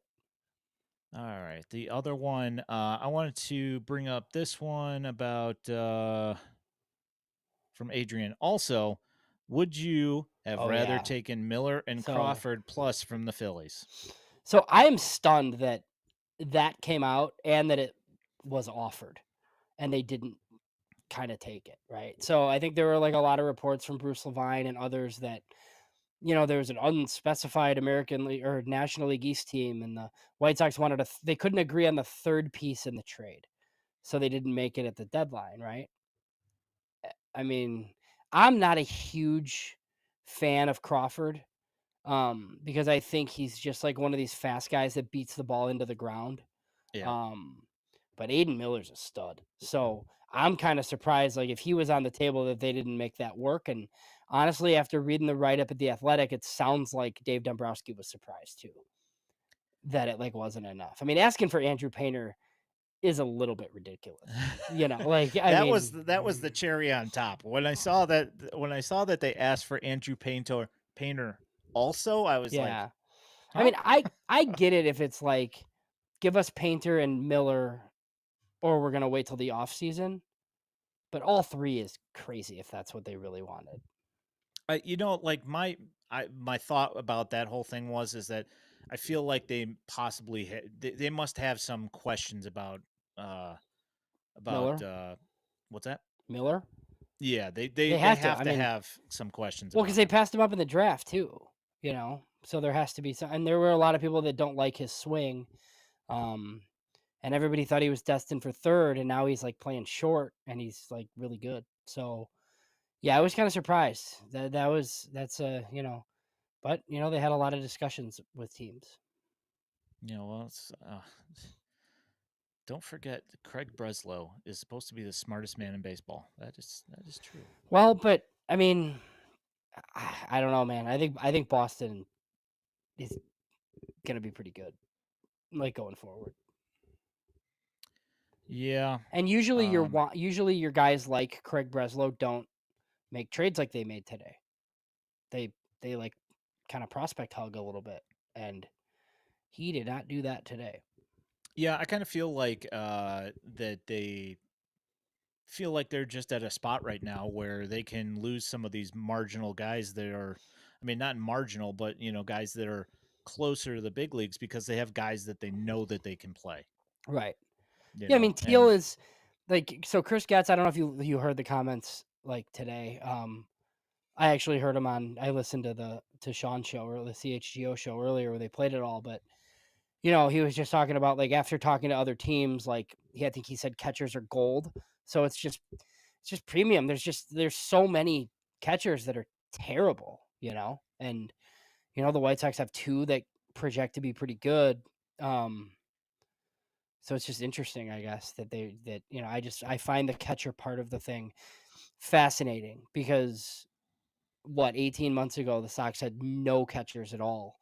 All right. The other one, I wanted to bring up this one about from Adrian. Also, would you have Oh rather yeah. taken Miller and So Crawford plus from the Phillies? so I am stunned that that came out and that it was offered and they didn't kind of take it, right? So I think there were like a lot of reports from Bruce Levine and others that there was an unspecified American League or National League East team, and the White Sox wanted they couldn't agree on the third piece in the trade, so they didn't make it at the deadline, right? I mean, I'm not a huge fan of Crawford, because I think he's just like one of these fast guys that beats the ball into the ground. Yeah. Um, but Aiden Miller's a stud. So I'm kind of surprised, like if he was on the table, that they didn't make that work. And honestly, after reading the write up at the Athletic, it sounds like Dave Dombrowski was surprised too that it like wasn't enough. I mean, asking for Andrew Painter is a little bit ridiculous. Like I mean, That was the cherry on top. When I saw that they asked for Andrew Painter also, I was like, yeah. I huh? mean, I get it if it's like give us Painter and Miller, or we're gonna wait till the off season. But all three is crazy if that's what they really wanted. Like my thought about that whole thing is that I feel like they possibly they must have some questions uh about Miller, what's that? Miller, Yeah, they they have to. have I to mean, have some questions well, because about they him. passed him up in the draft too. So there has to be some. And there were a lot of people that don't like his swing, um, and everybody thought he was destined for third, and now he's like playing short, and he's like really good. So yeah, I was kind of surprised that's but they had a lot of discussions with teams. Well, don't forget Craig Breslow is supposed to be the smartest man in baseball. That is true. Well, but I mean, I don't know, man. I think Boston is gonna be pretty good, like going forward. Yeah. And usually your guys like Craig Breslow don't make trades like they made today. They they like kind of prospect hug a little bit, and he did not do that today. Yeah, I kind of feel like that they feel like they're just at a spot right now where they can lose some of these marginal guys that are, I mean, not marginal, but guys that are closer to the big leagues because they have guys that they know that they can play. Right. Yeah, I mean Teal And is like so. Chris Getz. I don't know if you heard the comments like today. I actually heard him on. I listened to Sean's show or the CHGO show earlier where they played it all, but he was just talking about like after talking to other teams, like I think he said catchers are gold. So it's just premium. There's so many catchers that are terrible, and the White Sox have two that project to be pretty good. Um, so it's just interesting, I guess, I find the catcher part of the thing fascinating because 18 months ago the Sox had no catchers at all,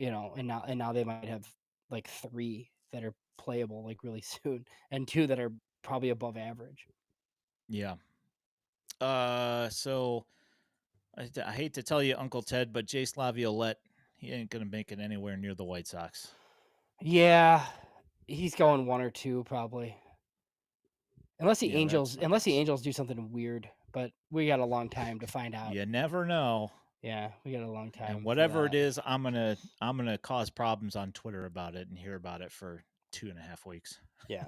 and now they might have like three that are playable like really soon and two that are probably above average. yeah. So I hate to tell you, Uncle Ted, but Jace Laviolette, he ain't gonna make it anywhere near the White Sox. Yeah, he's going one or two probably. Unless the Yeah, that's Angels my unless the guess. Angels do something weird, but we got a long time to find out. You never know. Yeah, we got a long And time for whatever it that. is, I'm gonna cause problems on Twitter about it and hear about it for 2.5 weeks. Yeah.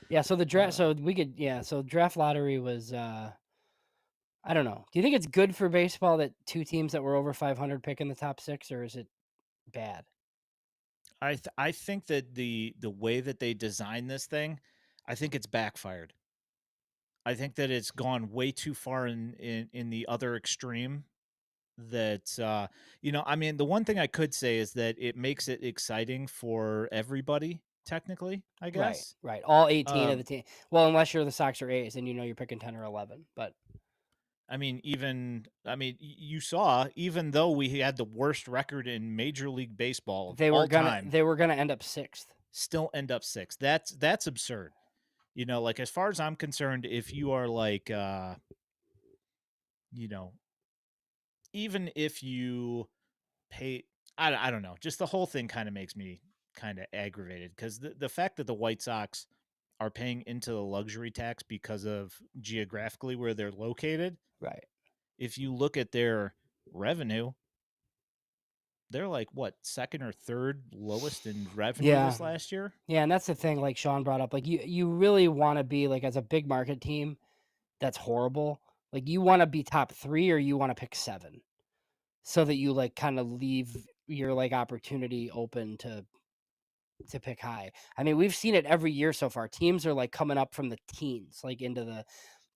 Yeah, so the draft Uh, so we could so draft lottery was I don't know. Do you think it's good for baseball that two teams that were over 500 pick in the top 6, or is it bad? I think that the way that they designed this thing, I think it's backfired. I think that it's gone way too far in the other extreme. That I mean, the one thing I could say is that it makes it exciting for everybody. Technically, I Right, guess. right. All 18 of Um, the team. Well, unless you're the Sox or A's and you're picking 10 or 11, but I mean, you saw, even though we had the worst record in Major League Baseball of they were all gonna time, they were gonna end up 6th. still end up sixth. That's absurd. Like as far as I'm concerned, if you are like you know, even if you pay, I don't know, just the whole thing kind of makes me kind of aggravated because the fact that the White Sox are paying into the luxury tax because of geographically where they're located. Right. If you look at their revenue, they're like what, second or third lowest in revenue Yeah. this last year. Yeah, and that's the thing, like Sean brought up, like you really want to be like as a big market team that's horrible. Like you want to be top 3 or you want to pick 7 so that you like kind of leave your like opportunity open to pick high. I mean, we've seen it every year so far. Teams are like coming up from the teens, like into the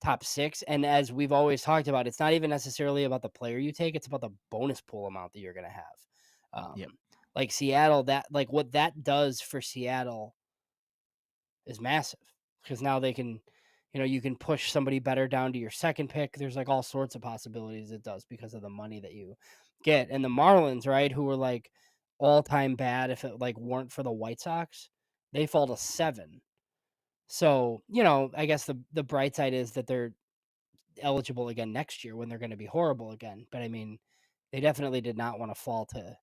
top 6. And as we've always talked about, it's not even necessarily about the player you take, it's about the bonus pool amount that you're going to have. Yep. Like Seattle, that like what that does for Seattle is massive because now they can, you can push somebody better down to your second pick. There's like all sorts of possibilities it does because of the money that you get. And the Marlins, right, who were like all time bad if it like weren't for the White Sox, they fall to 7. So, I guess the bright side is that they're eligible again next year when they're going to be horrible again. But I mean, they definitely did not want to fall to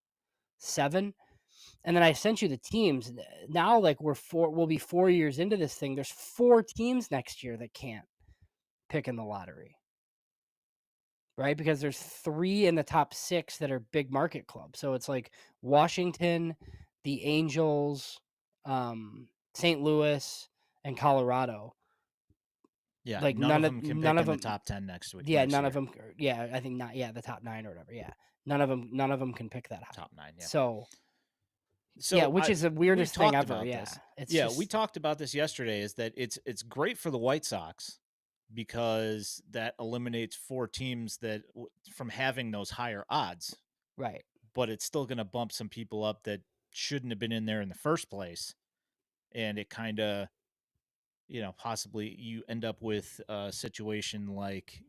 7. And then I sent you the teams. Now, like we'll be 4 years into this thing. There's 4 teams next year that can't pick in the lottery, right? Because there's 3 in the top 6 that are big market clubs. So it's like Washington, the Angels, St. Louis, and Colorado. Yeah, Like none of them can none pick of in the them. top 10 next week, Yeah, next none of year. them. Yeah, I think not. Yeah, the top 9 or whatever. Yeah, none of them can pick that high. Top 9, yeah. So yeah, So which is the we weirdest thing talked ever. about Yeah, this. it's Yeah, we just talked about this yesterday. Is that it's great for the White Sox because that eliminates 4 teams that from having those higher odds, right. but it's still going to bump some people up that shouldn't have been in there in the first place, and it kind of, possibly you end up with a situation like,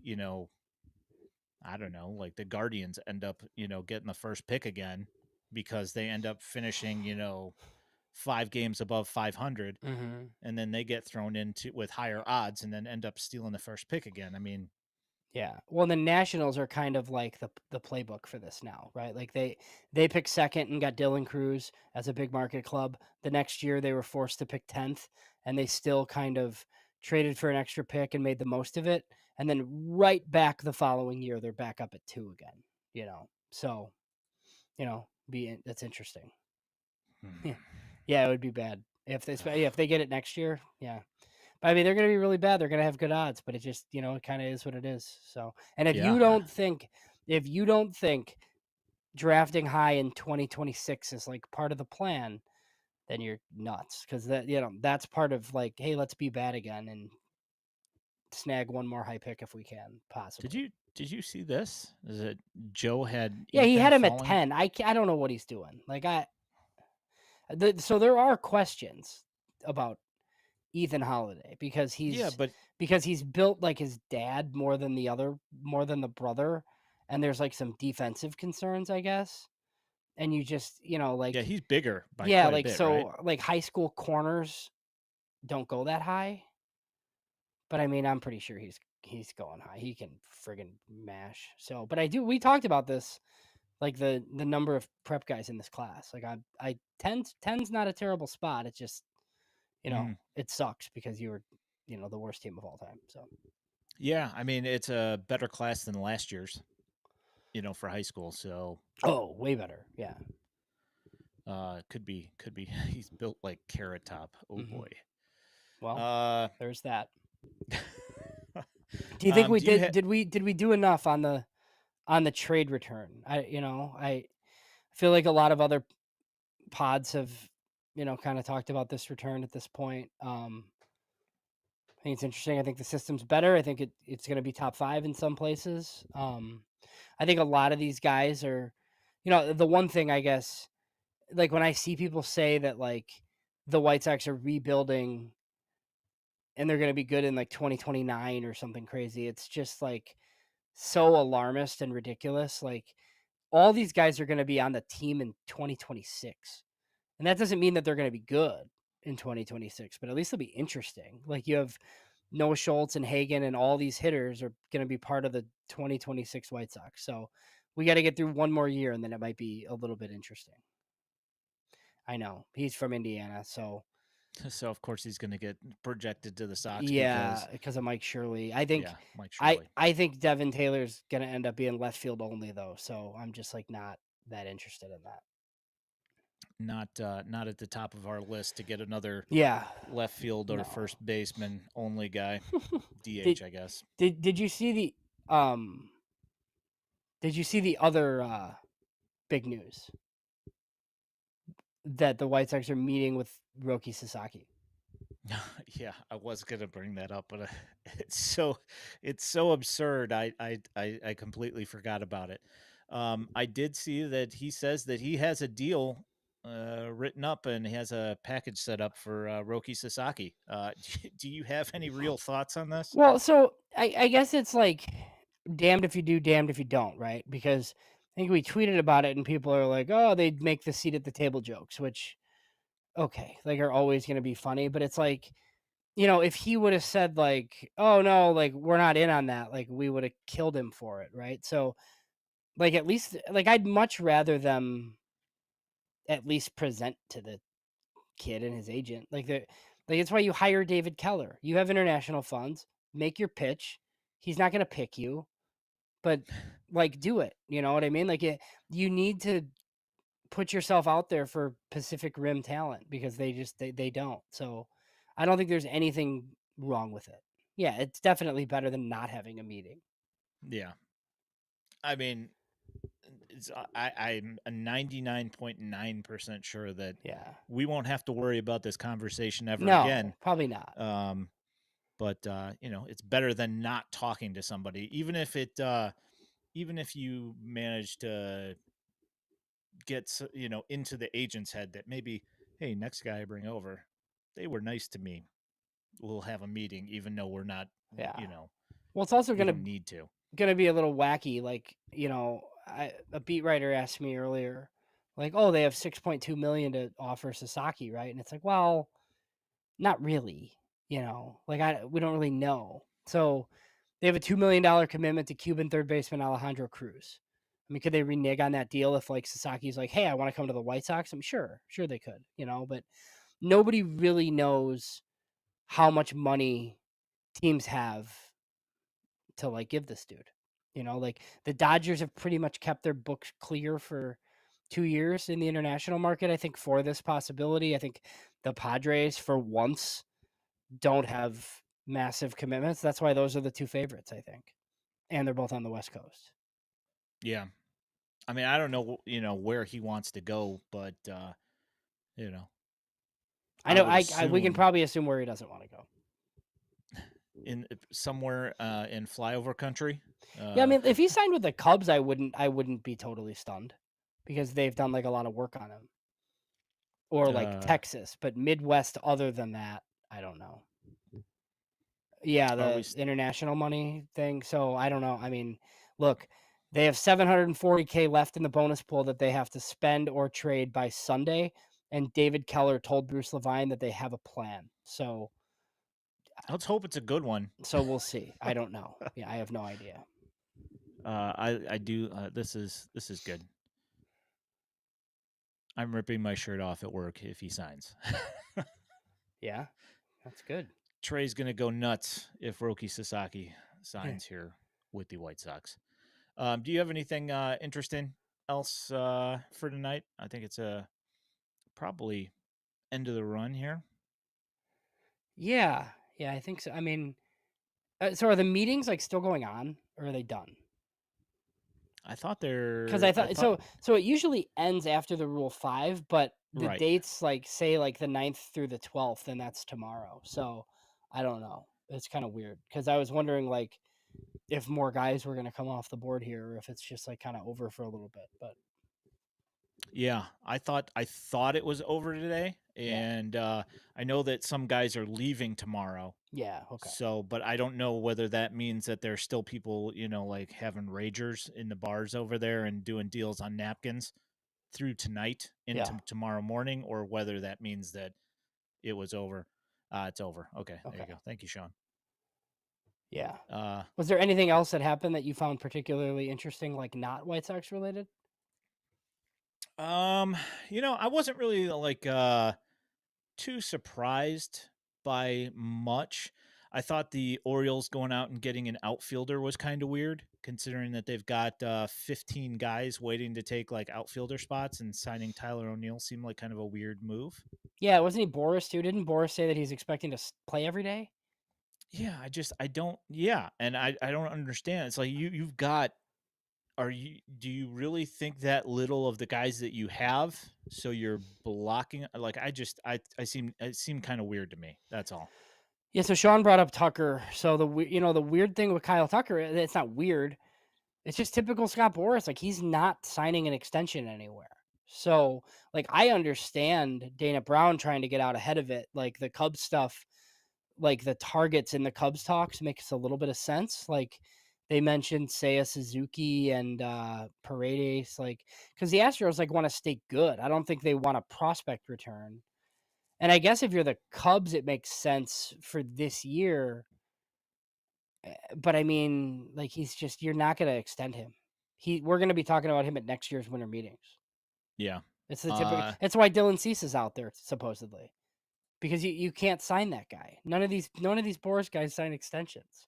I don't know, like the Guardians end up, getting the first pick again because they end up finishing, 5 games above 500, Mm-hmm. and then they get thrown into with higher odds and then end up stealing the first pick again. I mean, Yeah. Well, the Nationals are kind of like the playbook for this now, right? Like they picked second and got Dylan Cruz as a big market club. The next year they were forced to pick 10th and they still kind of traded for an extra pick and made the most of it. And then right back the following year they're back up at 2 again. So, that's interesting. Yeah. Yeah, it would be bad. If they get it next year, yeah. But I mean, they're going to be really bad. They're going to have good odds, but it just, it kind of is what it is. So, and yeah. if you don't think drafting high in 2026 is like part of the plan, then you're nuts. Because that's part of like, hey, let's be bad again and snag one more high pick if we can, Did possibly. you see this? Is it Joe had Yeah, he Ethan had him at falling? 10. I don't know what he's doing. Like so there are questions about Ethan Holiday Yeah, but because he's built like his dad more than the brother, and there's like some defensive concerns, I guess. And you just, yeah, like he's bigger by yeah, quite a like bit, right? so like high school corners don't go that high, but I mean, I'm pretty sure he's going high. He can friggin' mash. So, but we talked about this like the number of prep guys in this class. Like I 10's not a terrible spot. It's just Mhm. it sucks because you were, the worst team of all time. So, Yeah, I mean, it's a better class than last year's, for high school. So, oh, way better. Yeah. could be he's built like Carrot Top. Oh Hmm. boy. Well, Uh, there's that. Do you think we do you did? Did we do enough on the trade return? I feel like a lot of other pods have, kind of talked about this return at this point. I think it's interesting. I think the system's better. I think it's going to be top 5 in some places. I think a lot of these guys are, the one thing I guess, like when I see people say that like the White Sox are rebuilding and they're going to be good in like 2029 or something crazy, it's just like so alarmist and ridiculous. Like all these guys are going to be on the team in 2026. And that doesn't mean that they're going to be good in 2026, but at least they'll be interesting. Like you have Noah Schultz and Hagen and all these hitters are going to be part of the 2026 White Sox. So we got to get through one more year, and then it might be a little bit interesting. I know he's from Indiana, so So of course he's going to get projected to the Sox yeah, because of Mike Shirley. I think Mike Shirley. I think Devin Taylor's going to end up being left field only though. So I'm just like not that interested in that. Not at the top of our list to get another Yeah. left field or No. first baseman only guy. Did, DH, I guess. did you see the other big news that the White Sox are meeting with Roki Sasaki? Yeah, I was gonna bring that up, but it's so absurd. I completely forgot about it. I did see that he says that he has a deal written up and he has a package set up for Roki Sasaki. Do you have any real thoughts on this? Well, so I guess it's like damned if you do, damned if you don't, right? Because I think we tweeted about it and people are like, oh, they'd make the seat at the table jokes, which, okay, like are always going to be funny. But it's like, if he would have said, like, oh, no, like, we're not in on that, like, we would have killed him for it, right? So, like, at least, like, I'd much rather them at least present to the kid and his agent. Like it's why you hire David Keller. You have international funds, make your pitch. He's not going to pick you, but like do it. You know what I mean? You need to put yourself out there for Pacific Rim talent because they don't. So I don't think there's anything wrong with it. Yeah, it's definitely better than not having a meeting. Yeah, I mean, I'm a 99.9% sure that Yeah. we won't have to worry about this conversation ever again. No, probably not. But it's better than not talking to somebody, even if you manage to get into the agent's head that maybe, hey, next guy I bring over, they were nice to me. We'll have a meeting, even though we're not. Yeah. You know, Well, it's also we don't need to. gonna be a little wacky. Like, a beat writer asked me earlier, like, oh, they have 6.2 million to offer Sasaki, right? And it's like, well, not really. Like we don't really know. So they have a $2 million commitment to Cuban third baseman Alejandro Cruz. I mean, could they renege on that deal if like Sasaki's like, hey, I want to come to the White Sox? I'm sure they could, but nobody really knows how much money teams have to like give this dude. Like the Dodgers have pretty much kept their books clear for 2 years in the international market. I think for this possibility, I think the Padres for once don't have massive commitments. That's why those are the two favorites, I think. And they're both on the West Coast. Yeah, I mean, I don't know, where he wants to go, but you know, I I know would we can assume probably assume where he doesn't want to go. in somewhere in flyover country. Yeah, I mean, if he signed with the Cubs, I wouldn't be totally stunned because they've done like a lot of work on him. Or like Texas, but Midwest other than that, I don't know. Yeah, the international money thing. So I don't know. I mean, look, they have 740K left in the bonus pool that they have to spend or trade by Sunday. And David Keller told Bruce Levine that they have a plan. So let's hope it's a good one. So we'll see. I don't know. Yeah, I have no idea. I do. This is good. I'm ripping my shirt off at work if he signs. Yeah, that's good. Trey's gonna go nuts if Roki Sasaki signs here with the White Sox. Do you have anything interesting else for tonight? I think it's probably end of the run here. Yeah, I think so. I mean, so are the meetings like still going on, or are they done? I thought they're Because I thought so. It usually ends after the Rule 5, but the right. dates like say like the 9th through the 12th, and that's tomorrow. So I don't know. It's kind of weird because I was wondering like if more guys were going to come off the board here, or if it's just like kind of over for a little bit. But yeah, I thought it was over today, and I know that some guys are leaving tomorrow. Yeah, okay. So, but I don't know whether that means that there's still people, like having ragers in the bars over there and doing deals on napkins through tonight into tomorrow morning, or whether that means that it was over. It's over. Okay, there you go. Thank you, Sean. Yeah. Uh, Was there anything else that happened that you found particularly interesting, like not White Sox related? um, I wasn't really like too surprised by much. I thought the Orioles going out and getting an outfielder was kind of weird, considering that they've got 15 guys waiting to take like outfielder spots, and signing Tyler O'Neill seemed like kind of a weird move. Yeah, wasn't he Boris too? Didn't Boris say that he's expecting to play every day? Yeah, I don't, yeah, and I don't understand. It's like you've got, do you really think that little of the guys that you have, so you're blocking, like, it seemed kind of weird to me. That's all. Yeah, so Sean brought up Tucker. So the weird thing with Kyle Tucker, it's not weird. It's just typical Scott Boras. Like, he's not signing an extension anywhere. So, like, I understand Dana Brown trying to get out ahead of it. Like, the Cubs stuff, like the targets in the Cubs talks makes a little bit of sense. Like, they mentioned Seiya Suzuki and Paredes, like, because the Astros like want to stay good. I don't think they want a prospect return. And I guess if you're the Cubs, it makes sense for this year. But I mean, like, you're not going to extend him. We're going to be talking about him at next year's winter meetings. Yeah. It's the typical. Uh, That's why Dylan Cease is out there supposedly, because you can't sign that guy. None of these Boris guys sign extensions.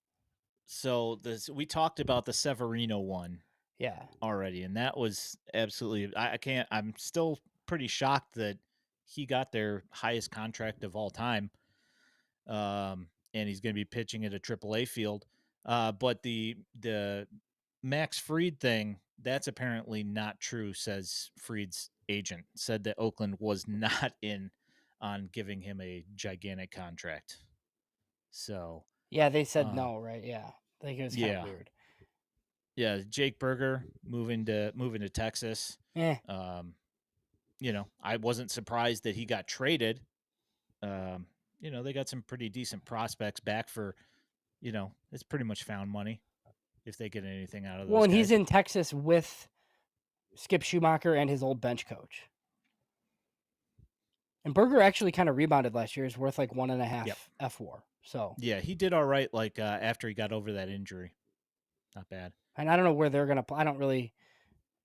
so we talked about the Severino one Yeah, already, and that was absolutely, I can't, I'm still pretty shocked that he got their highest contract of all time. And he's going to be pitching at a AAA field. But the Max Fried thing, that's apparently not true, says Fried's agent. Said that Oakland was not in on giving him a gigantic contract. So, yeah. They said uh, no, right? Yeah, I think it was kind of yeah, weird. yeah. Jake Berger moving to Texas. Eh. Um, I wasn't surprised that he got traded. Um, they got some pretty decent prospects back for, it's pretty much found money if they get anything out of Well, those and he's guys. in Texas with Skip Schumacher and his old bench coach. And Berger actually kind of rebounded last year. He's worth like 1.5 Yep. F4. So, Yeah, he did all right. Like after he got over that injury, not bad. and I don't know where they're gonna play. I don't really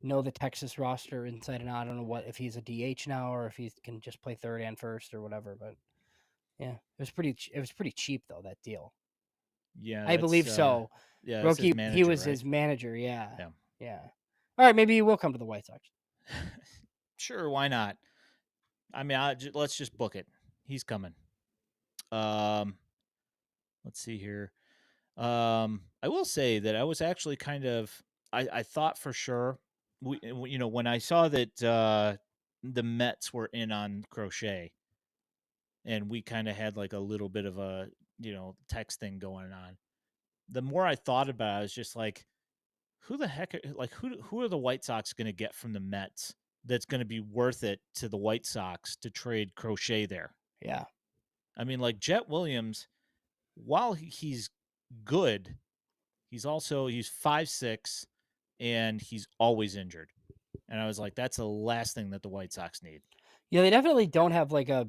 know the Texas roster inside and out. I don't know if he's a DH now or if he can just play third and first or whatever. But yeah, it was pretty cheap though, that deal. Yeah, I believe so. that's his Roki, he manager, was right? his manager. Yeah, Yeah. yeah. All right, maybe he will come to the White Sox. Sure, why not? I mean, let's just book it. He's coming. Let's see here. I will say that I was actually kind of, I thought for sure, when I saw that the Mets were in on Crochet, and we kind of had like a little bit of a, text thing going on. The more I thought about it, I was just like, who the heck, like, who are the White Sox going to get from the Mets that's going to be worth it to the White Sox to trade Crochet there? Yeah, I mean, like Jet Williams, while he's good, he's 5'6", and he's always injured. And I was like, that's the last thing that the White Sox need. yeah. They definitely don't have like a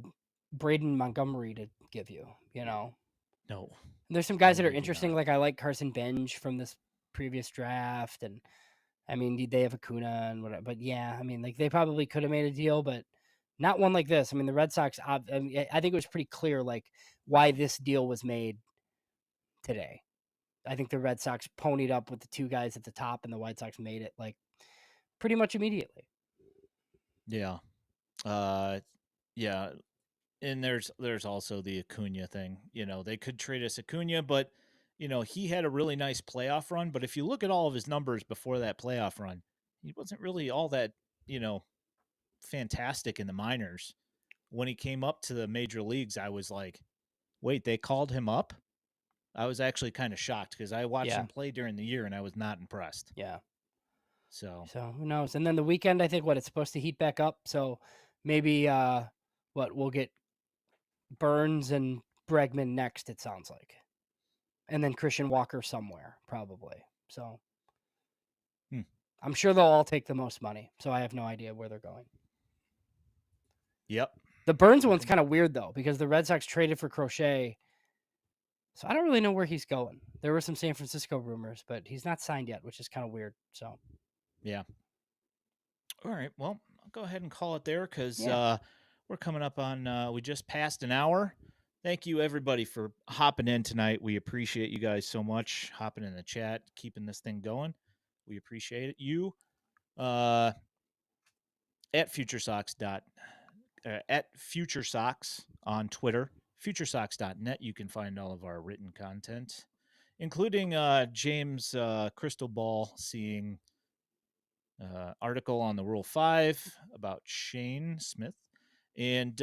Braden Montgomery to give you. No, There's some guys no, that are they do interesting. not. Like, I like Carson Bench from this previous draft, and I mean, they have Acuna and whatever. But yeah, I mean, like, they probably could have made a deal, but not one like this. I mean, the Red Sox. I think it was pretty clear like why this deal was made today. I think the Red Sox ponied up with the two guys at the top, and the White Sox made it like pretty much immediately. Yeah. Uh, yeah. And there's also the Acuna thing. They could trade us Acuna, but he had a really nice playoff run. But if you look at all of his numbers before that playoff run, he wasn't really all that you know fantastic in the minors. When he came up to the major leagues, I was like, wait, they called him up? I was actually kind of shocked because I watched Yeah, him play during the year and I was not impressed. yeah. So, So who knows? And then the weekend, I think it's supposed to heat back up. So maybe we'll get Burns and Bregman next. It sounds like, and then Christian Walker somewhere probably. So hmm. I'm sure they'll all take the most money. So I have no idea where they're going. Yep. The Burns I one's think, kind of weird though, because the Red Sox traded for Crochet. So I don't really know where he's going. There were some San Francisco rumors, but he's not signed yet, which is kind of weird. So Yeah. All right. Well, I'll go ahead and call it there because yeah, we're coming up on, we just passed an hour. Thank you, everybody, for hopping in tonight. We appreciate you guys so much, hopping in the chat, keeping this thing going. We appreciate it. You at FutureSox at FutureSox on Twitter, FutureSox.net. You can find all of our written content, including James Crystal Ball seeing article on the Rule 5 about Shane Smith. And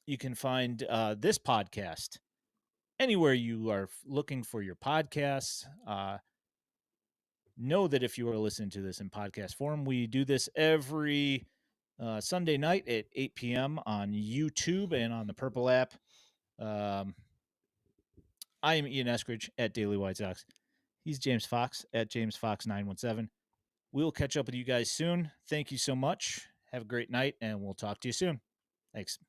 you can find this podcast anywhere you are looking for your podcasts. Know that if you are listening to this in podcast form, we do this every Sunday night at 8 p.m. on YouTube and on the Purple app. I am Ian Eskridge at Daily White Sox. He's James Fox at James Fox 917. We'll catch up with you guys soon. Thank you so much. Have a great night, and we'll talk to you soon. Thanks.